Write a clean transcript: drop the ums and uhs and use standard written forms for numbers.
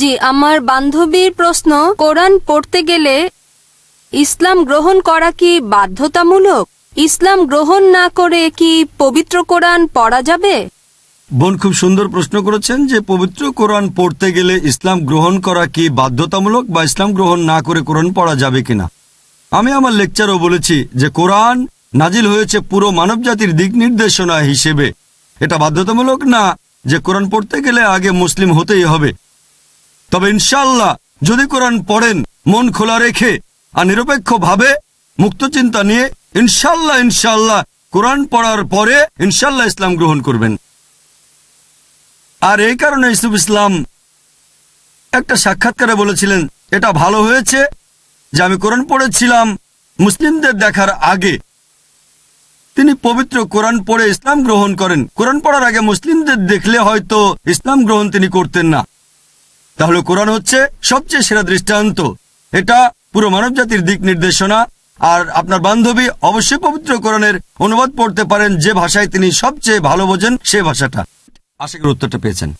জি, আমার বান্ধবীর প্রশ্ন, কোরআন পড়তে গেলে ইসলাম গ্রহণ করা কি বাধ্যতামূলক? ইসলাম গ্রহণ না করে কি পবিত্র কোরআন পড়া যাবে? বোন খুব সুন্দর প্রশ্ন করেছেন যে পবিত্র কোরআন পড়তে গেলে ইসলাম গ্রহণ করা কি বাধ্যতামূলক বা ইসলাম গ্রহণ না করে কোরআন পড়া যাবে কিনা। আমি আমার লেকচারও বলেছি যে কোরআন নাজিল হয়েছে পুরো মানবজাতির দিক নির্দেশনা হিসেবে। এটা বাধ্যতামূলক না যে কোরআন পড়তে গেলে আগে মুসলিম হতেই হবে। তবে ইনশাআল্লাহ যদি কোরআন পড়েন মন খোলা রেখে আর নিরপেক্ষভাবে মুক্ত চিন্তা নিয়ে, ইনশাআল্লাহ কোরআন পড়ার পরে ইনশাআল্লাহ ইসলাম গ্রহণ করবেন। আর এই কারণে ইউসুফ ইসলাম একটা সাক্ষাৎকারে বলেছিলেন, এটা ভালো হয়েছে যে আমি কোরআন পড়েছিলাম মুসলিমদের দেখার আগে। তিনি পবিত্র কোরআন পড়ে ইসলাম গ্রহণ করেন। কোরআন পড়ার আগে মুসলিমদের দেখলে হয়তো ইসলাম গ্রহণ তিনি করতেন না। তাহলে কোরআন হচ্ছে সবচেয়ে সেরা দৃষ্টান্ত। এটা পুরো মানবজাতির দিক নির্দেশনা। আর আপনার বান্ধবী অবশ্যই পবিত্র কোরআনের অনুবাদ পড়তে পারেন যে ভাষায় তিনি সবচেয়ে ভালো বোঝেন, সে ভাষাটা। আশা করি উত্তরটা পেয়েছেন।